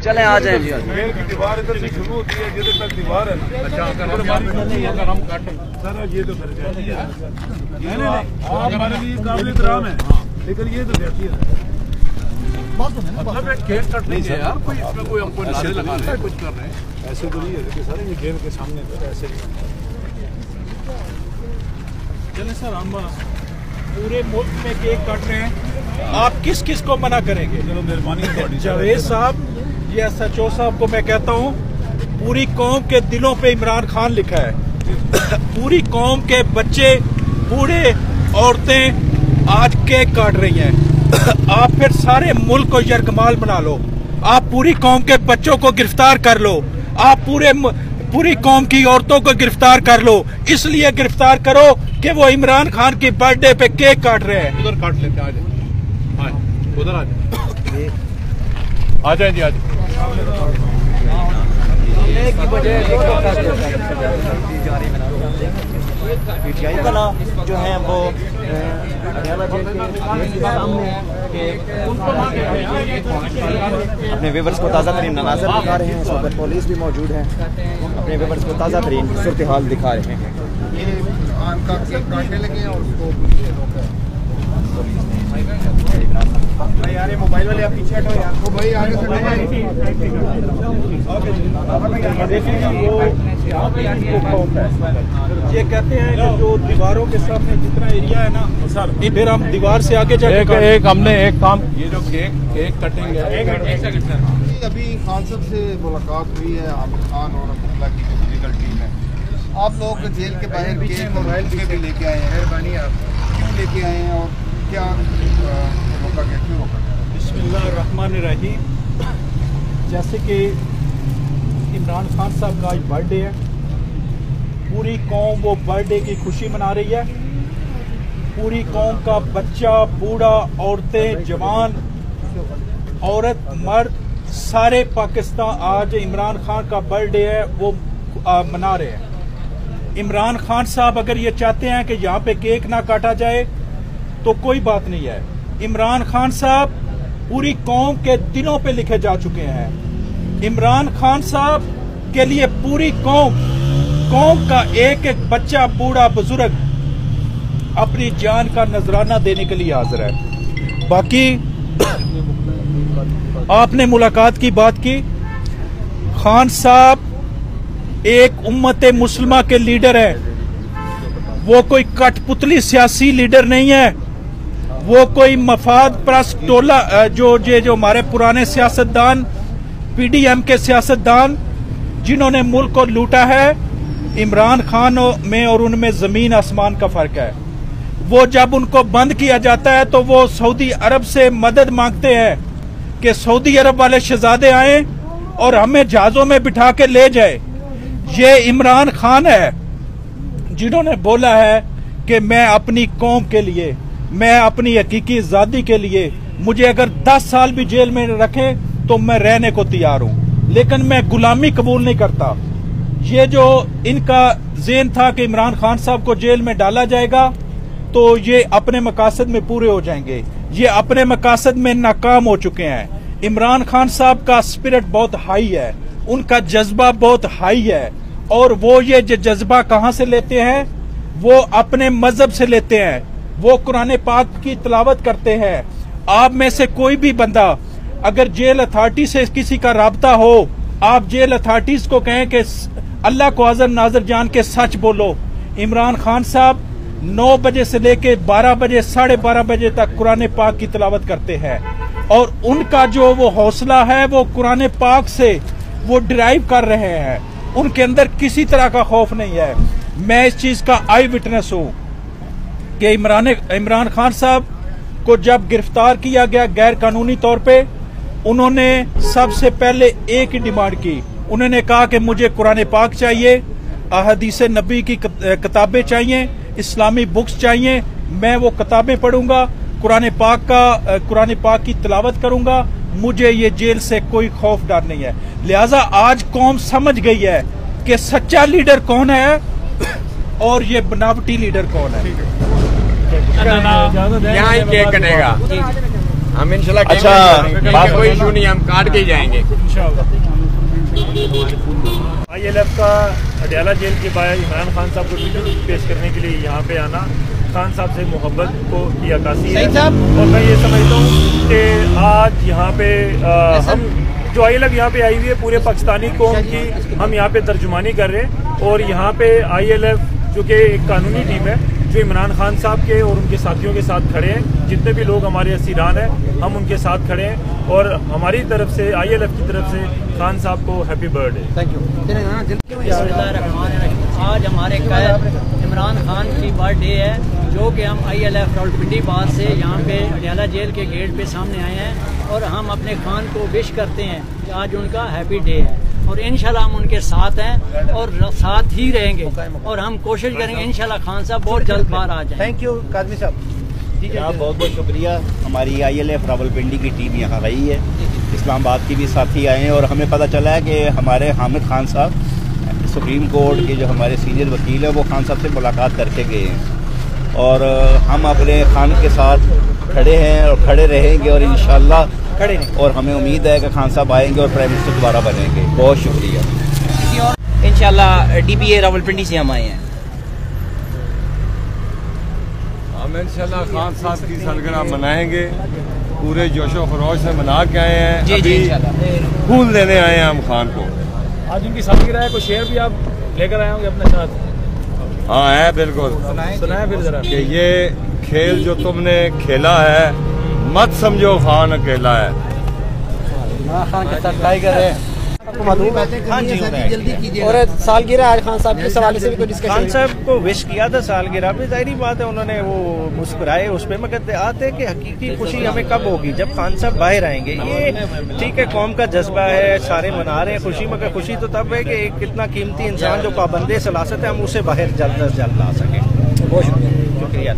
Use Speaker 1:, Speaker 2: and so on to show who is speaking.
Speaker 1: चले आ जाए जी।
Speaker 2: जेल की दीवार इधर से शुरू होती है, जिधर तक दीवार है ना। अच्छा, अगर हम काटें सर, ये तो फिर नहीं, आप हमारे लिए काबिल इकराम है, लेकिन ये तो जाती है। मतलब एक केक कट नहीं है यार, कोई इसमें कोई हमको नारे लगा रहे हैं, कुछ कर रहे हैं, ऐसे तो नहीं है कि सर ये जेल के सामने तो ऐसे
Speaker 3: चले सर, हम पूरे मुल्क में केक काट रहे हैं, आप किस किस को मना करेंगे?
Speaker 2: चलो मेहरबानी।
Speaker 3: जावेद साहब, ये SHO साहब को मैं कहता हूँ, पूरी कौम के दिलों पे इमरान खान लिखा है। पूरी कौम के बच्चे, बूढ़े, औरतें आज केक काट रही हैं। आप फिर सारे मुल्क को यरगमाल बना लो, आप पूरी कौम के बच्चों को गिरफ्तार कर लो, आप पूरी कौम की औरतों को गिरफ्तार कर लो। इसलिए गिरफ्तार करो कि वो इमरान खान की बर्थडे पे केक काट रहे हैं।
Speaker 2: उधर काट लेते हैं, उधर आ जाए, आ जाए जी, आ जाए।
Speaker 1: PTI वाला जो है वो हरियाणा जेल के सामने अपने व्यूअर्स को ताज़ा तरीन मनाज़र दिखा रहे हैं। इस वक्त पुलिस भी मौजूद है, अपने व्यूअर्स को ताज़ा तरीन सूरत हाल दिखा रहे हैं।
Speaker 4: यार ये मोबाइल वाले आप पीछे हटो यार, वो भाई आगे से
Speaker 3: ये कहते हैं कि जो दीवारों के सामने जितना एरिया है ना सर, फिर हम दीवार से आगे जाके
Speaker 2: एक हमने एक काम, ये जो केक कटेंगे, एक सेकंड सर।
Speaker 4: अभी खान साहब से मुलाकात हुई है, आमिर खान और अब्दुल्ला की जो लीगल टीम है, आप लोग जेल के बाहर केक और बुके भी लेके आए हैं, मेहरबानी आप क्यों लेके आए हैं और क्या रोका गया, क्यों रोका गया?
Speaker 3: बिस्मिल्लाहिर्रहमानिर्रहीम। जैसे कि इमरान खान साहब का आज बर्थडे है, पूरी कौम वो बर्थडे की खुशी मना रही है। पूरी कौम का बच्चा, बूढ़ा, औरतें, जवान, औरत, मर्द, सारे पाकिस्तान आज इमरान खान का बर्थडे है वो मना रहे हैं। इमरान खान साहब अगर ये चाहते हैं कि यहाँ पे केक ना काटा जाए तो कोई बात नहीं है। इमरान खान साहब पूरी कौम के दिलों पे लिखे जा चुके हैं। इमरान खान साहब के लिए पूरी कौम का एक एक बच्चा, बूढ़ा, बुजुर्ग अपनी जान का नजराना देने के लिए हाजिर है। बाकी आपने मुलाकात की बात की, खान साहब एक उम्मत मुस्लिमा के लीडर है, वो कोई कठपुतली सियासी लीडर नहीं है, वो कोई मफाद परस्त टोला जो हमारे पुराने सियासतदान, PDM के सियासतदान जिन्होंने मुल्क को लूटा है, इमरान खान में और उनमें जमीन आसमान का फर्क है। वो जब उनको बंद किया जाता है तो वो सऊदी अरब से मदद मांगते हैं कि सऊदी अरब वाले शहजादे आए और हमें जहाजों में बिठा के ले जाए। ये इमरान खान है जिन्होंने बोला है कि मैं अपनी कौम के लिए, मैं अपनी हकीकी आजादी के लिए, मुझे अगर 10 साल भी जेल में रखें तो मैं रहने को तैयार हूं, लेकिन मैं गुलामी कबूल नहीं करता। ये जो इनका ज़हन था कि इमरान खान साहब को जेल में डाला जाएगा तो ये अपने मकासद में पूरे हो जाएंगे, ये अपने मकासद में नाकाम हो चुके हैं। इमरान खान साहब का स्पिरिट बहुत हाई है, उनका जज्बा बहुत हाई है, और वो ये जज्बा कहाँ से लेते हैं? वो अपने मजहब से लेते हैं। वो कुरान पाक की तिलावत करते हैं। आप में से कोई भी बंदा अगर जेल अथॉरिटी से किसी का राब्ता हो, आप जेल अथॉरिटीज को कहें कि अल्लाह को हाज़िर नाज़िर जान के सच बोलो। इमरान खान साहब 9 बजे से लेके 12 बजे, 12:30 बजे तक कुरान पाक की तिलावत करते हैं, और उनका जो वो हौसला है वो कुरान पाक से वो डिराइव कर रहे हैं। उनके अंदर किसी तरह का खौफ नहीं है। मैं इस चीज का आई विटनेस हूं कि इमरान खान साहब को जब गिरफ्तार किया गया गैर कानूनी तौर पे, उन्होंने सबसे पहले एक ही डिमांड की। उन्होंने कहा कि मुझे कुरान पाक चाहिए, अहदीस नबी की किताबें चाहिए, इस्लामी बुक्स चाहिए, मैं वो किताबें पढ़ूंगा, कुरान पाक की तिलावत करूंगा, मुझे ये जेल से कोई खौफ डर नहीं है। लिहाजा आज कौम समझ गई है कि सच्चा लीडर कौन है और ये बनावटी लीडर कौन है।
Speaker 5: यहाँ ही केक कटेगा। हम इंशाल्लाह
Speaker 1: अच्छा,
Speaker 5: बात कोई इशू नहीं, हम काट के ही जाएंगे।
Speaker 6: ILF का अडयाला जेल के बाहर इमरान खान साहब को ट्रिब्यूट पेश करने के लिए यहाँ पे आना खान साहब से मोहब्बत को की अक्कासी है। और मैं ये समझता हूँ कि आज यहाँ पे हम जो ILF यहाँ पे आई हुई है पूरे पाकिस्तानी कौम की हम यहाँ पे तर्जुमानी कर रहे हैं। और यहाँ पे ILF जो कि एक कानूनी टीम है जो इमरान खान साहब के और उनके साथियों के साथ खड़े हैं। जितने भी लोग हमारे असीरान हैं हम उनके साथ खड़े हैं और हमारी तरफ से ILF की तरफ से खान साहब को हैप्पी बर्थडे।
Speaker 7: Thank you. आज हमारे कैद इमरान खान की बर्थडे है जो कि हम ILF रावलपिंडी बात से यहाँ पे अडयाला जेल के गेट पे सामने आए हैं और हम अपने खान को विश करते हैं कि आज उनका हैप्पी डे है और इंशाल्लाह हम उनके साथ हैं और साथ ही रहेंगे और हम कोशिश करेंगे इंशाल्लाह खान साहब बहुत जल्द बाहर आ जाए।
Speaker 8: थैंक यू कादमी साहब।
Speaker 1: बहुत बहुत शुक्रिया। हमारी ILF रावलपिंडी की टीम यहाँ गई है, इस्लामाबाद की भी साथी आए हैं और हमें पता चला है कि हमारे हामिद खान साहब सुप्रीम कोर्ट के जो हमारे सीनियर वकील हैं वो खान साहब से मुलाकात करके गए हैं और हम अपने खान के साथ खड़े हैं और खड़े रहेंगे और इंशाल्लाह खड़े हैं और हमें उम्मीद है कि खान साहब आएंगे और प्राइम मिनिस्टर दोबारा बनेंगे। बहुत शुक्रिया।
Speaker 8: इंशाल्लाह DBA रावलपिंडी से हम आए हैं।
Speaker 5: हम इंशाल्लाह खान साहब की सालगिरह मनाएंगे, पूरे जोशो खरोश से मना के आए हैं।
Speaker 8: जी जी इंशाल्लाह
Speaker 5: फूल देने आए हैं हम खान को।
Speaker 6: आज उनकी सालगिरह है, कोई शेर भी आप लेकर आए होंगे अपने साथ?
Speaker 5: हाँ है, बिल्कुल
Speaker 6: सुनाए फिर जरा
Speaker 5: कि ये खेल जो तुमने खेला है मत समझो खान अकेला है।
Speaker 8: खान के साथ ट्राई कर रहे हैं।
Speaker 7: हाँ जी जल्दी कीजिए।
Speaker 8: और सालगिरह आज खान साहब के सवाल से भी कोई डिस्कशन?
Speaker 9: खान साहब को विश किया था सालगिरह पे, जाहिर बात है उन्होंने वो मुस्कुराए उस पर, मगर आते कि हकीकी खुशी हमें कब होगी जब खान साहब बाहर आएंगे। ये ठीक है, कौम का जज्बा है, सारे मना रहे हैं खुशी, मगर खुशी तो तब है कि एक कितना कीमती इंसान जो पाबंदे सलासत है हम उसे बाहर जल्द अज जल्द ला सकें। बहुत शुक्रिया।